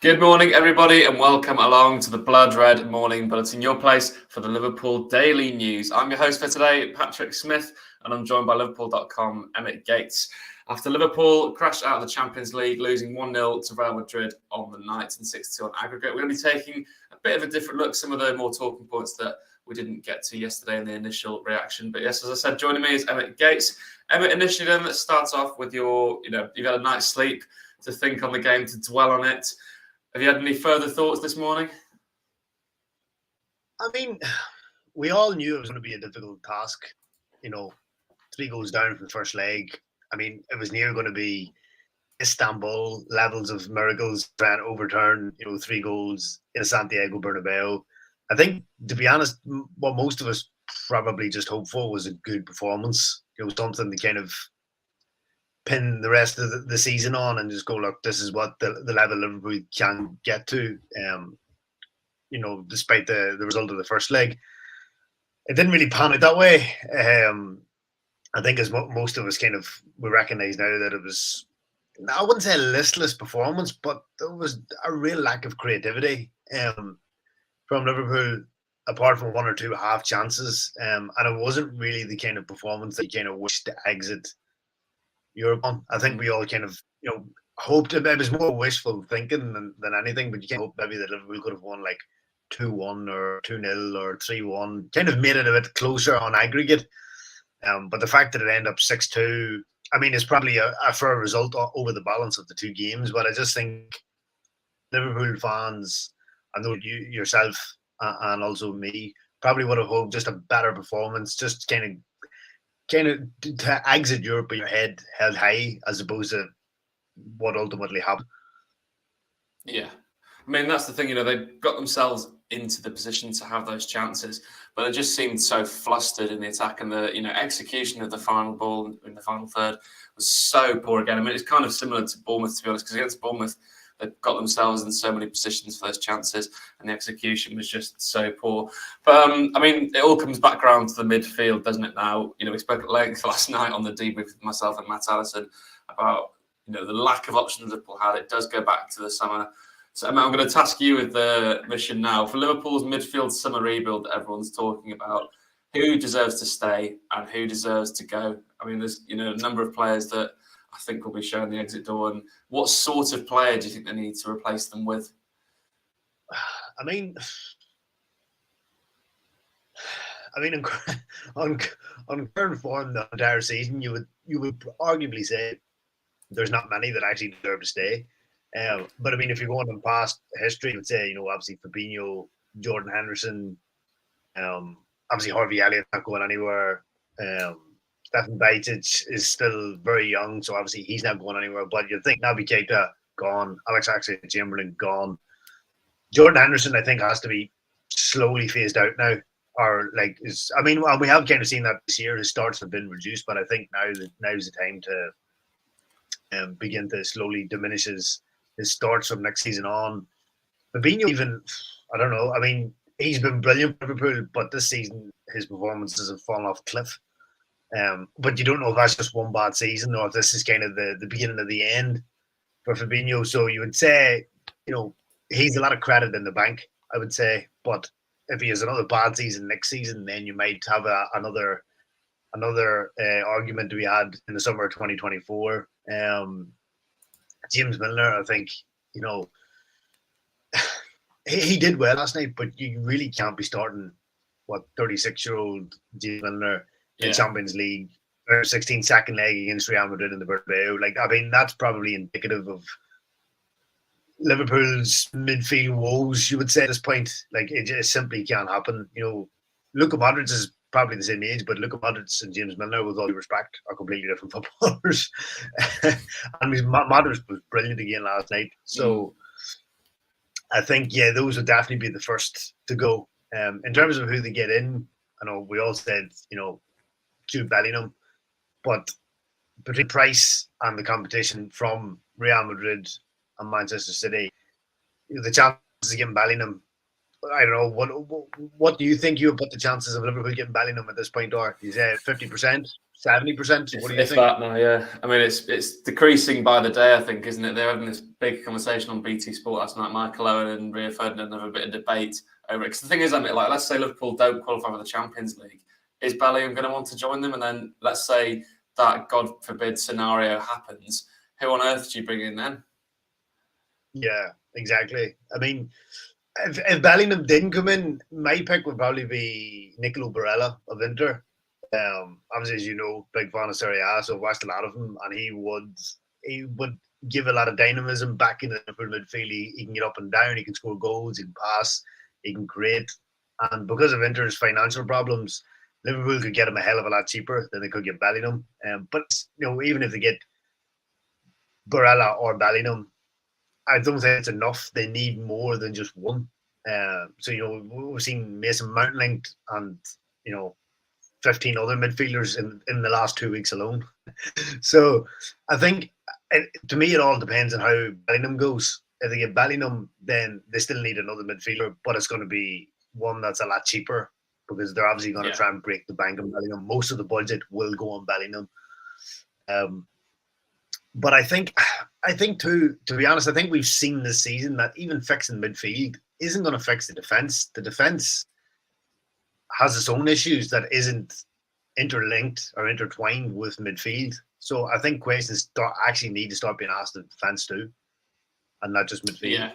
Good morning, everybody, and welcome along to the Blood Red Morning Bulletin, your place for the Liverpool Daily News. I'm your host for today, Patrick Smith, and I'm joined by Liverpool.com Emmet Gates. After Liverpool crashed out of the Champions League, losing 1-0 to Real Madrid on the night and 6-2 on aggregate, we're going to be taking a bit of a different look, some of the more talking points that we didn't get to yesterday in the initial reaction. But yes, as I said, joining me is Emmet Gates. Emmet, initially then, let's start off with you've had a night's sleep to think on the game, to dwell on it. Have you had any further thoughts this morning? I mean, we all knew it was going to be a difficult task. 3 goals down from the first leg. I mean, it was near going to be Istanbul levels of miracles trying to overturn, 3 goals in Santiago Bernabeu. I think, to be honest, what most of us probably just hoped for was a good performance. Something to kind of pin the rest of the season on and just go, look, this is what the level Liverpool can get to, despite the result of the first leg. It didn't really pan out that way. I think as most of us we recognise now that it was, I wouldn't say a listless performance, but there was a real lack of creativity from Liverpool, apart from 1 or 2 half chances. And it wasn't really the kind of performance that you kind of wished to exit Europe on. I think we all hoped it was more wishful thinking than anything, but you can hope maybe that Liverpool could have won like 2-1 or 2-0 or 3-1, kind of made it a bit closer on aggregate. But the fact that it ended up 6-2, I mean, it's probably a fair result over the balance of the 2 games. But I just think Liverpool fans, I know you yourself and also me, probably would have hoped just a better performance, just kind of to exit Europe with your head held high, as opposed to what ultimately happened. Yeah. I mean, that's the thing, they got themselves into the position to have those chances, but they just seemed so flustered in the attack, and the execution of the final ball in the final third was so poor again. I mean, it's kind of similar to Bournemouth, to be honest, because against Bournemouth, they got themselves in so many positions for those chances, and the execution was just so poor. But, I mean, it all comes back around to the midfield, doesn't it now? We spoke at length last night on the debrief with myself and Matt Allison about, the lack of options Liverpool had. It does go back to the summer. So, Matt, I'm going to task you with the mission now. For Liverpool's midfield summer rebuild that everyone's talking about, who deserves to stay and who deserves to go? I mean, there's, a number of players that I think will be showing the exit door. And what sort of player do you think they need to replace them with? I mean, on current form the entire season, you would arguably say there's not many that actually deserve to stay. But I mean, if you're going on past history, you would say, obviously Fabinho, Jordan Henderson, obviously Harvey Elliott not going anywhere. Stefan Bajtic is still very young, so obviously he's not going anywhere. But you'd think Naby Keita gone, Alex Oxlade-Chamberlain gone. Jordan Henderson, I think, has to be slowly phased out now. Or we have kind of seen that this year. His starts have been reduced, but I think now's the time to begin to slowly diminish his starts from next season on. Fabinho, even, I don't know. I mean, he's been brilliant for Liverpool, but this season his performances have fallen off a cliff. But you don't know if that's just one bad season or if this is kind of the beginning of the end for Fabinho. So you would say, he's a lot of credit in the bank, I would say. But if he has another bad season next season, then you might have another argument to be had in the summer of 2024. James Milner, I think, he did well last night, but you really can't be starting 36-year-old James Milner in Champions League or 16 second leg against Real Madrid in the Bernabeu. I mean, that's probably indicative of Liverpool's midfield woes, you would say at this point. It just simply can't happen. Luka Modric is probably the same age, but Luka Modric and James Milner, with all due respect, are completely different footballers. I mean, Modric was brilliant again last night. So I think, those would definitely be the first to go. In terms of who they get in, I know we all said, Jude Bellingham, but between price and the competition from Real Madrid and Manchester City, the chances of getting Bellingham, I don't know, what do you think you would put the chances of Liverpool getting Bellingham at this point are? You say 50%? 70%. What do you If think? that now, yeah. I mean, it's decreasing by the day, I think, isn't it? They're having this big conversation on BT Sport last night. Michael Owen and Rio Ferdinand have a bit of debate over it. Because the thing is, I mean, like, let's say Liverpool don't qualify for the Champions League. Is Bellingham going to want to join them? And then let's say that, God forbid, scenario happens. Who on earth do you bring in then? Yeah, exactly. I mean, if Bellingham didn't come in, my pick would probably be Nicolo Barella of Inter. Obviously, as you know, big fan of Serie A, so I've watched a lot of him, and he would give a lot of dynamism back in the midfield. He can get up and down, he can score goals, he can pass, he can create. And because of Inter's financial problems, Liverpool could get him a hell of a lot cheaper than they could get Bellingham. But even if they get Barella or Bellingham, I don't think it's enough. They need more than just one. So we've seen Mason Mount linked, and 15 other midfielders in the last 2 weeks alone. So I think, to me, it all depends on how Bellingham goes. If they get Bellingham, then they still need another midfielder, but it's going to be one that's a lot cheaper, because they're obviously going to try and break the bank on Bellingham. Most of the budget will go on Bellingham. But I think too, to be honest, I think we've seen this season that even fixing midfield isn't going to fix the defence. The defence has its own issues that isn't interlinked or intertwined with midfield. So I think questions actually need to start being asked of defence too, and not just midfield. Yeah.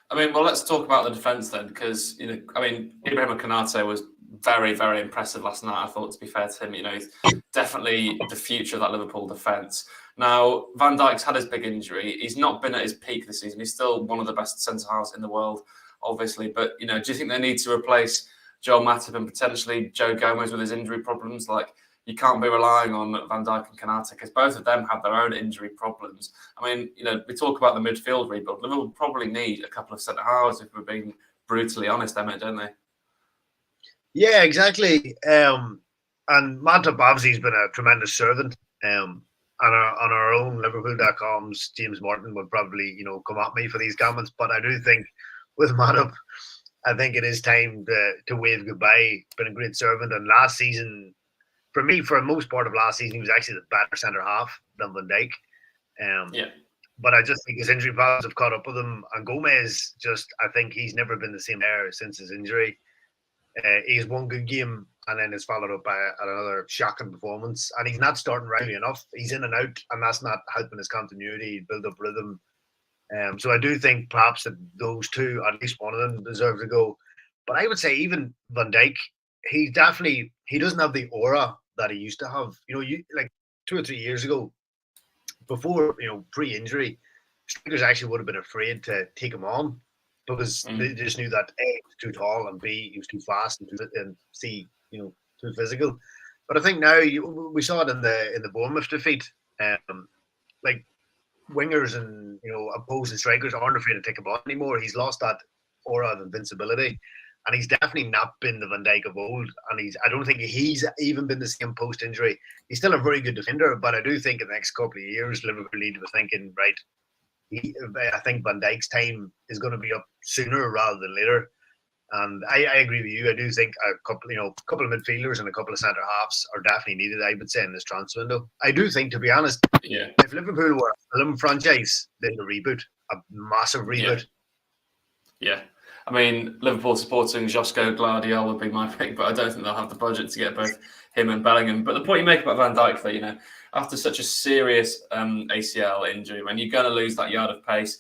I mean, well, let's talk about the defence then, because Ibrahim Konate was very, very impressive last night. I thought, to be fair to him, he's definitely the future of that Liverpool defence. Now, Van Dijk's had his big injury. He's not been at his peak this season. He's still one of the best centre halves in the world, obviously. But do you think they need to replace Joel Matip and potentially Joe Gomez with his injury problems? Like, you can't be relying on Van Dijk and Konate, because both of them have their own injury problems. I mean, we talk about the midfield rebuild. Liverpool probably need a couple of centre halves, if we're being brutally honest, Emmet, don't they? Yeah, exactly. And Matip obviously has been a tremendous servant. On our own Liverpool.com's James Martin would probably, come at me for these comments, but I do think with Matip, I think it is time to wave goodbye. Been a great servant, and last season, for me, for the most part of last season, he was actually the better centre half than Van Dijk. But I just think his injury problems have caught up with him. And Gomez, I think he's never been the same player since his injury. He's one good game, and then it's followed up by another shocking performance. And he's not starting regularly enough. He's in and out, and that's not helping his continuity, build up rhythm. So I do think perhaps that those two, at least one of them, deserve to go. But I would say even Van Dijk, he doesn't have the aura that he used to have. Like 2 or 3 years ago, before pre-injury, strikers actually would have been afraid to take him on, because they just knew that A, he was too tall, and B, he was too fast, and C, too physical. But I think now we saw it in the Bournemouth defeat. Like, wingers and opposing strikers aren't afraid to take him on anymore. He's lost that aura of invincibility, and he's definitely not been the Van Dijk of old. And I don't think he's even been the same post injury. He's still a very good defender, but I do think in the next couple of years, Liverpool need to be thinking, right, I think Van Dijk's time is going to be up sooner rather than later. And I agree with you. I do think a couple of midfielders and a couple of centre halves are definitely needed, I would say, in this transfer window. I do think, to be honest, if Liverpool were a film franchise, then a reboot, a massive reboot. Yeah. I mean, Liverpool supporting Josko Gvardiol would be my pick, but I don't think they'll have the budget to get both him and Bellingham. But the point you make about Van Dijk, that after such a serious ACL injury, when you're going to lose that yard of pace,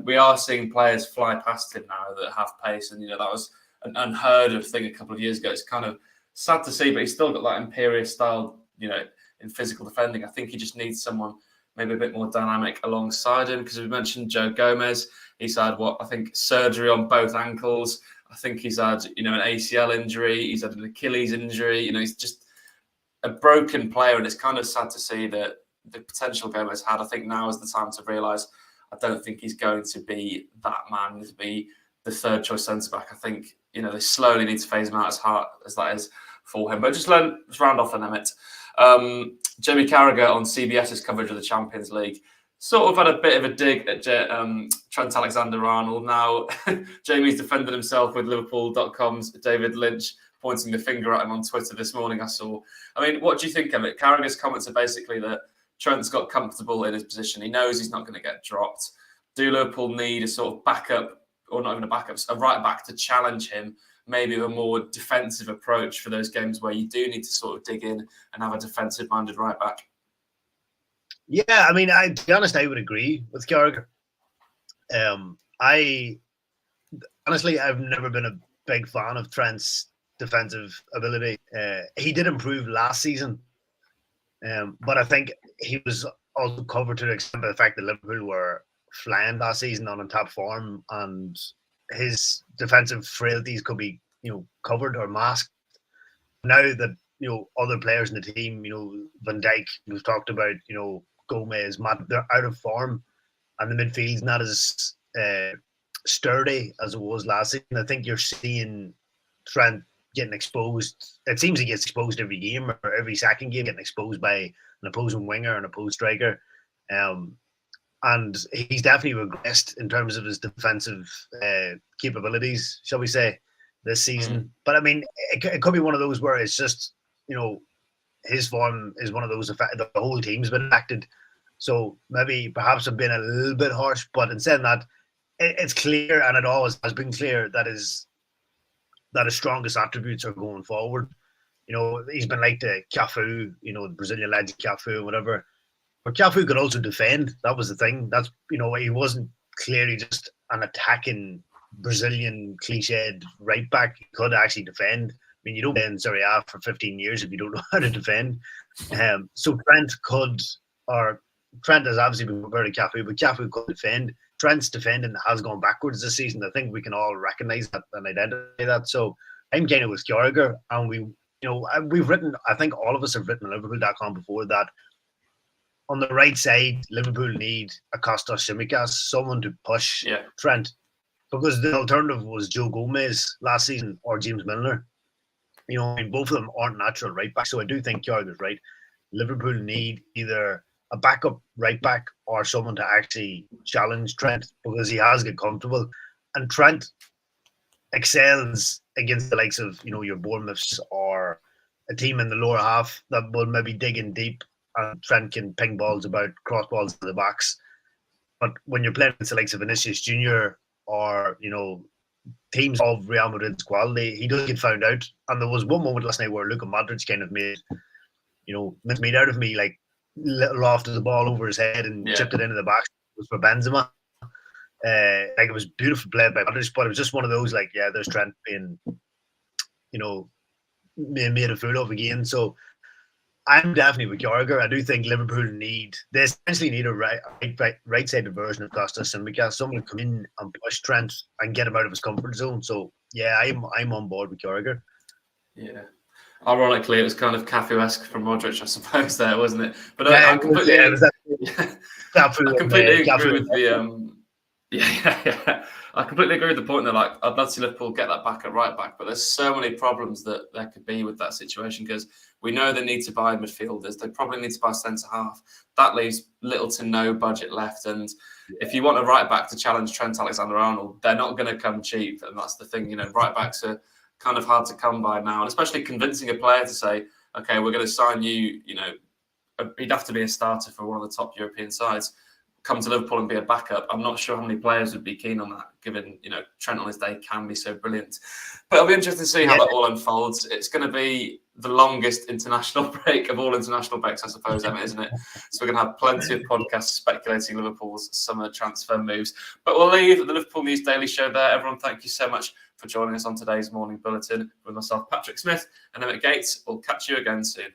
we are seeing players fly past him now that have pace, and that was an unheard of thing a couple of years ago. It's kind of sad to see, but he's still got that imperious style, in physical defending. I think he just needs someone maybe a bit more dynamic alongside him, because we mentioned Joe Gomez. He's had surgery on both ankles. I think he's had, an ACL injury. He's had an Achilles injury. He's just a broken player, and it's kind of sad to see that the potential Gomez had. I think now is the time to realise I don't think he's going to be that man to be the third choice centre back. I think, they slowly need to phase him out as hard as that is for him. But just round off an Emmet. Jamie Carragher on CBS's coverage of the Champions League sort of had a bit of a dig at Trent Alexander-Arnold. Now, Jamie's defended himself with Liverpool.com's David Lynch, pointing the finger at him on Twitter this morning, I saw. I mean, what do you think of it? Carragher's comments are basically that Trent's got comfortable in his position. He knows he's not going to get dropped. Do Liverpool need a sort of backup, or not even a backup, a right back to challenge him, maybe with a more defensive approach for those games where you do need to sort of dig in and have a defensive-minded right back? Yeah, I mean, to be honest, I would agree with Carragher. Honestly, I've never been a big fan of Trent's defensive ability. He did improve last season, but I think he was also covered to the extent of the fact that Liverpool were flying last season on top form, and his defensive frailties could be, covered or masked. Now that, other players in the team, Van Dijk, we've talked about, Gomez, Matt, they're out of form, and the midfield's not as sturdy as it was last season. I think you're seeing Trent getting exposed. It seems he gets exposed every game, or every second game, getting exposed by an opposing winger, an opposed striker. And he's definitely regressed in terms of his defensive capabilities, shall we say, this season. But I mean, it could be one of those where it's just, his form is one of those, the whole team's been affected. So maybe perhaps I've been a little bit harsh, but instead of that, it's clear, and it always has been clear, that his strongest attributes are going forward. He's been like the Cafu, the Brazilian legend Cafu, whatever. But Cafu could also defend. That was the thing. That's, he wasn't clearly just an attacking Brazilian cliched right back. He could actually defend. I mean, you don't play in Serie A for 15 years if you don't know how to defend. So Trent has obviously been compared to Cafu, but Cafu could defend. Trent's defending has gone backwards this season. I think we can all recognise that and identify that. So I'm kind of with Carragher, and we've written, I think all of us have written on Liverpool.com before, that on the right side, Liverpool need a Kostas Tsimikas, someone to push Trent, because the alternative was Joe Gomez last season or James Milner. Both of them aren't natural right backs. So I do think Carragher's right. Liverpool need either a backup right back or someone to actually challenge Trent, because he has got comfortable. And Trent excels against the likes of, your Bournemouths or a team in the lower half that will maybe dig in deep, and Trent can ping balls about, cross balls to the backs. But when you're playing against the likes of Vinicius Jr. or, teams of Real Madrid's quality, he does get found out. And there was one moment last night where Luka Modric kind of made out of me, like little lofted the ball over his head and chipped it into the box. It was for Benzema. Like, it was beautiful play by Modric, but it was just one of those, like, there's Trent being, made a fool of again. So I'm definitely with Carragher. I do think Liverpool they essentially need a right-sided version of Kostas Tsimikas, someone to come in and push Trent and get him out of his comfort zone. So yeah, I'm on board with Carragher. Yeah. Ironically, it was kind of Cafu-esque from Modric, I suppose, there, wasn't it? But I completely agree with the I completely agree with the point that, like, I'd love to see Liverpool get that back at right back, but there's so many problems that there could be with that situation, because we know they need to buy midfielders. They probably need to buy centre half. That leaves little to no budget left. And if you want a right back to challenge Trent Alexander-Arnold, they're not going to come cheap. And that's the thing, right backs are kind of hard to come by now. And especially convincing a player to say, okay, we're going to sign you, he'd have to be a starter for one of the top European sides, come to Liverpool and be a backup. I'm not sure how many players would be keen on that, given, Trent on his day can be so brilliant. But it'll be interesting to see how that all unfolds. It's going to be the longest international break of all international breaks, I suppose, Emmet, isn't it? So we're going to have plenty of podcasts speculating Liverpool's summer transfer moves. But we'll leave the Liverpool News Daily Show there. Everyone, thank you so much for joining us on today's morning bulletin with myself, Patrick Smith, and Emmet Gates. We'll catch you again soon.